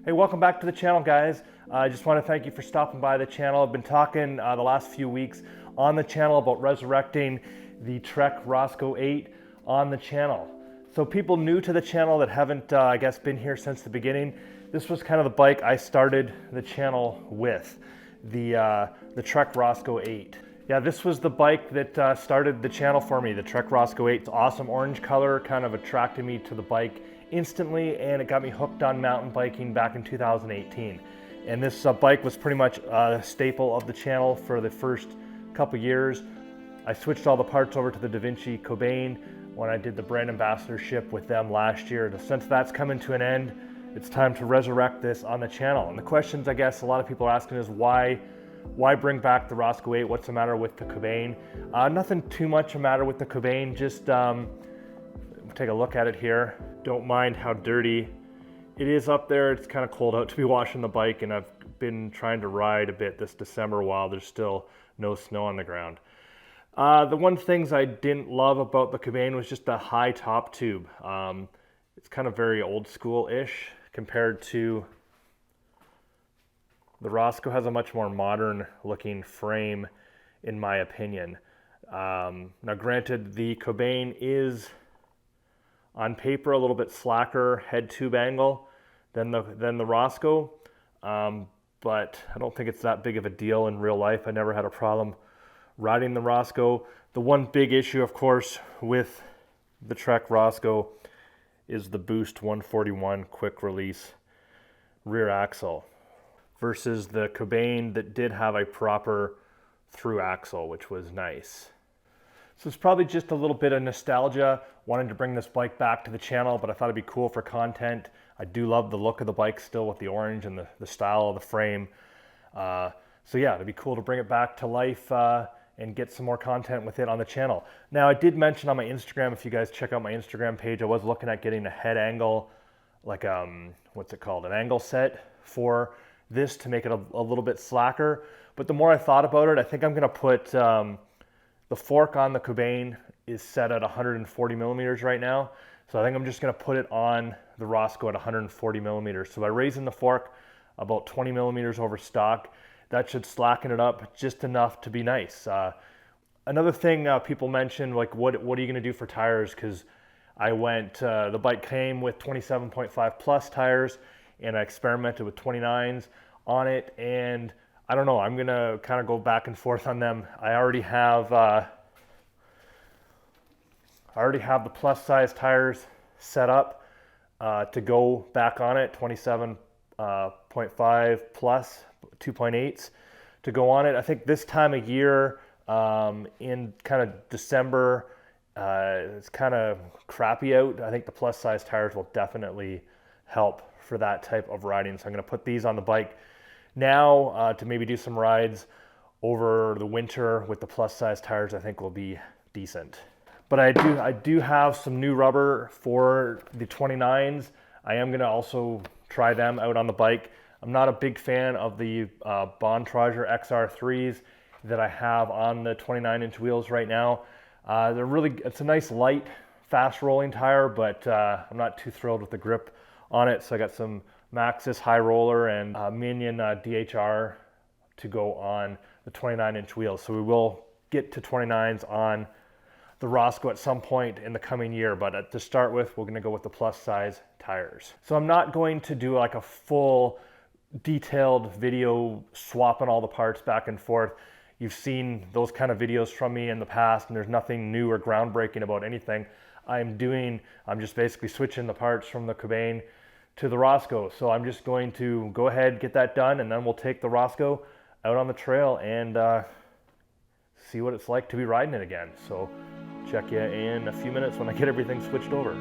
Hey, welcome back to the channel, guys. I just want to thank you for stopping by the channel. I've been talking the last few weeks on the channel about resurrecting the Trek Roscoe 8 on the channel. So people new to the channel that haven't, I guess, been here since the beginning, this was kind of the bike I started the channel with, the Trek Roscoe 8. Yeah, this was the bike that started the channel for me, the Trek Roscoe 8. It's awesome orange color, kind of attracted me to the bike instantly, and it got me hooked on mountain biking back in 2018. And this bike was pretty much a staple of the channel for the first couple years. I switched all the parts over to the Da Vinci Cobain when I did the brand ambassadorship with them last year. Since that's coming to an end, it's time to resurrect this on the channel. And the questions I guess a lot of people are asking is why bring back the Roscoe 8? What's the matter with the Cobain? Nothing too much the matter with the Cobain, just take a look at it here. Don't mind how dirty it is up there. It's kind of cold out to be washing the bike, and I've been trying to ride a bit this December while there's still no snow on the ground. The one things I didn't love about the Cobain was just the high top tube. It's kind of very old school-ish compared to the Roscoe. Has a much more modern looking frame in my opinion. Now granted, the Cobain is on paper a little bit slacker head tube angle than the Roscoe, but I don't think it's that big of a deal in real life. I never had a problem riding the Roscoe. The one big issue, of course, with the Trek Roscoe is the Boost 141 quick release rear axle versus the Cobain that did have a proper through axle, which was nice. So it's probably just a little bit of nostalgia, wanting to bring this bike back to the channel, but I thought it'd be cool for content. I do love the look of the bike still with the orange and the style of the frame. So yeah, it'd be cool to bring it back to life and get some more content with it on the channel. Now I did mention on my Instagram, if you guys check out my Instagram page, I was looking at getting a head angle, like what's it called, an angle set for this to make it a little bit slacker. But the more I thought about it, I think I'm gonna put, the fork on the Cobain is set at 140 millimeters right now. So I think I'm just gonna put it on the Roscoe at 140 millimeters. So by raising the fork about 20 millimeters over stock, that should slacken it up just enough to be nice. Another thing people mention, like what are you gonna do for tires? Because I went, the bike came with 27.5 plus tires and I experimented with 29s on it, and I don't know, I'm gonna kind of go back and forth on them. I already have the plus size tires set up to go back on it, 27.5 plus 2.8s to go on it. I think this time of year in kind of December, it's kind of crappy out. I think the plus size tires will definitely help for that type of riding. So I'm gonna put these on the bike now to maybe do some rides over the winter with the plus size tires. I think will be decent. But I do have some new rubber for the 29s. I am gonna also try them out on the bike. I'm not a big fan of the Bontrager XR3s that I have on the 29-inch wheels right now. It's a nice light, fast rolling tire, but I'm not too thrilled with the grip on it. So I got some Maxxis high roller and Minion DHR to go on the 29-inch wheels. So we will get to 29s on the Roscoe at some point in the coming year, but to start with, we're gonna go with the plus size tires. So I'm not going to do like a full detailed video swapping all the parts back and forth. You've seen those kind of videos from me in the past, and there's nothing new or groundbreaking about anything I'm just basically switching the parts from the Cobain to the Roscoe. So I'm just going to go ahead, get that done, and then we'll take the Roscoe out on the trail and see what it's like to be riding it again. So check you in a few minutes when I get everything switched over.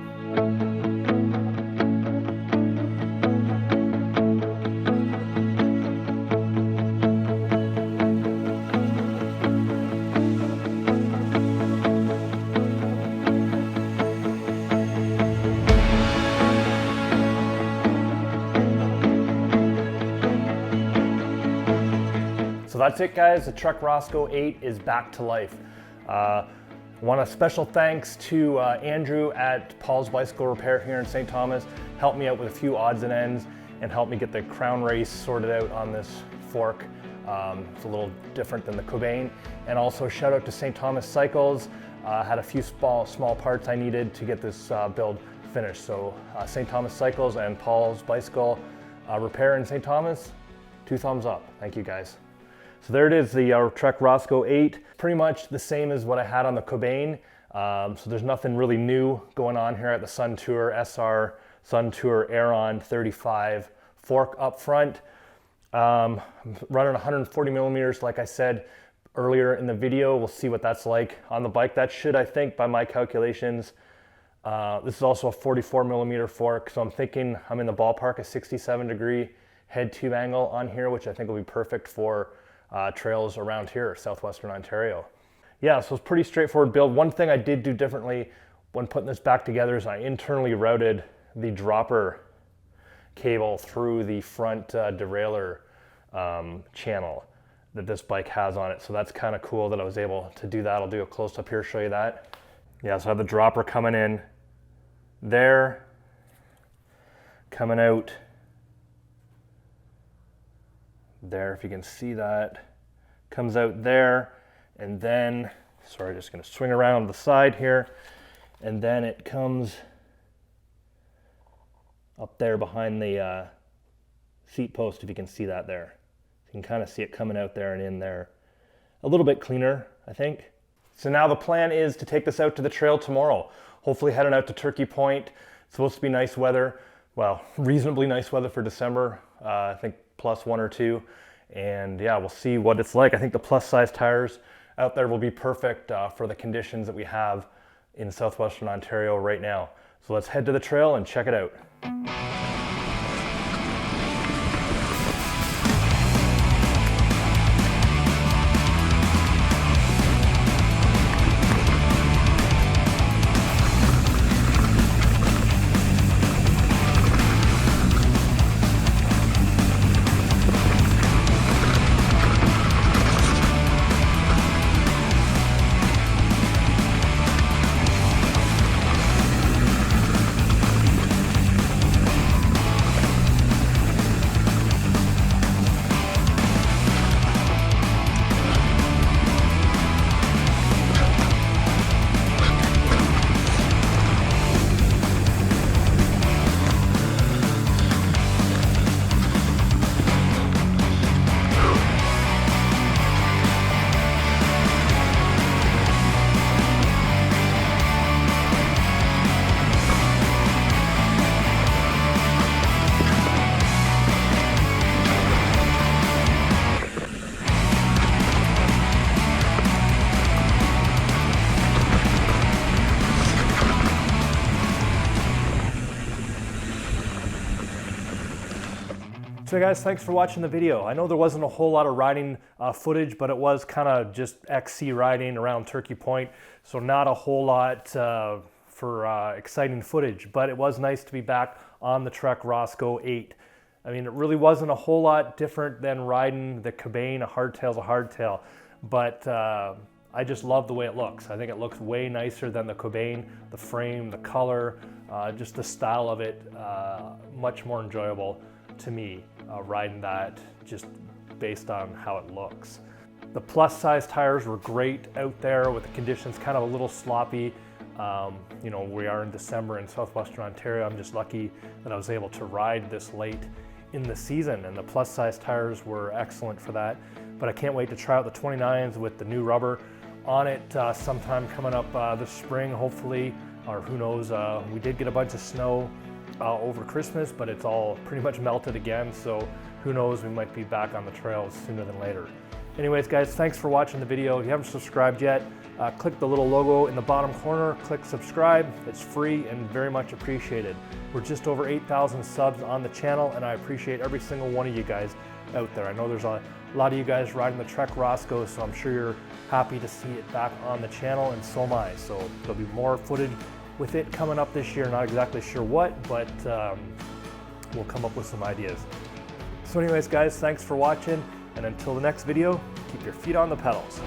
So that's it, guys. The Trek Roscoe 8 is back to life. Want a special thanks to Andrew at Paul's Bicycle Repair here in St. Thomas. Helped me out with a few odds and ends and helped me get the crown race sorted out on this fork. It's a little different than the Cobain. And also shout out to St. Thomas Cycles. Had a few small parts I needed to get this build finished. So St. Thomas Cycles and Paul's Bicycle Repair in St. Thomas, 2 thumbs up. Thank you guys. So there it is, the Trek Roscoe 8. Pretty much the same as what I had on the Cobain. So there's nothing really new going on here at the Sun Tour SR Sun Tour Aeron 35 fork up front. I'm running 140 millimeters, like I said earlier in the video. We'll see what that's like on the bike. That should, I think, by my calculations, this is also a 44 millimeter fork, so I'm thinking I'm in the ballpark, a 67-degree head tube angle on here, which I think will be perfect for trails around here, southwestern Ontario. Yeah, so it's pretty straightforward build. One thing I did do differently when putting this back together is I internally routed the dropper cable through the front derailleur channel that this bike has on it. So that's kind of cool that I was able to do that. I'll do a close-up here, show you that. Yeah, so I have the dropper coming in there, coming out there, if you can see that. Comes out there, and then, sorry, just gonna swing around the side here, and then it comes up there behind the seat post, if you can see that there. You can kind of see it coming out there and in there. A little bit cleaner, I think. So now the plan is to take this out to the trail tomorrow. Hopefully heading out to Turkey Point. It's supposed to be nice weather. Well, reasonably nice weather for December. I think +1 or 2. And yeah, we'll see what it's like. I think the plus size tires out there will be perfect for the conditions that we have in southwestern Ontario right now. So let's head to the trail and check it out. So guys, thanks for watching the video. I know there wasn't a whole lot of riding footage, but it was kind of just XC riding around Turkey Point, so not a whole lot for exciting footage, but it was nice to be back on the Trek Roscoe 8. I mean, it really wasn't a whole lot different than riding the Cobain. A hardtail's a hardtail, but I just love the way it looks. I think it looks way nicer than the Cobain. The frame, the color, just the style of it, much more enjoyable to me, riding that just based on how it looks. The plus size tires were great out there with the conditions kind of a little sloppy. You know, we are in December in southwestern Ontario. I'm just lucky that I was able to ride this late in the season, and the plus size tires were excellent for that. But I can't wait to try out the 29s with the new rubber on it sometime coming up this spring, hopefully, or who knows. We did get a bunch of snow over Christmas, but it's all pretty much melted again, so who knows, we might be back on the trails sooner than later. Anyways guys, thanks for watching the video. If you haven't subscribed yet, click the little logo in the bottom corner, click subscribe. It's free and very much appreciated. We're just over 8,000 subs on the channel, and I appreciate every single one of you guys out there. I know there's a lot of you guys riding the Trek Roscoe, so I'm sure you're happy to see it back on the channel, and so am I. So there'll be more footage with it coming up this year. Not exactly sure what, but we'll come up with some ideas. So anyways guys, thanks for watching, and until the next video, keep your feet on the pedals.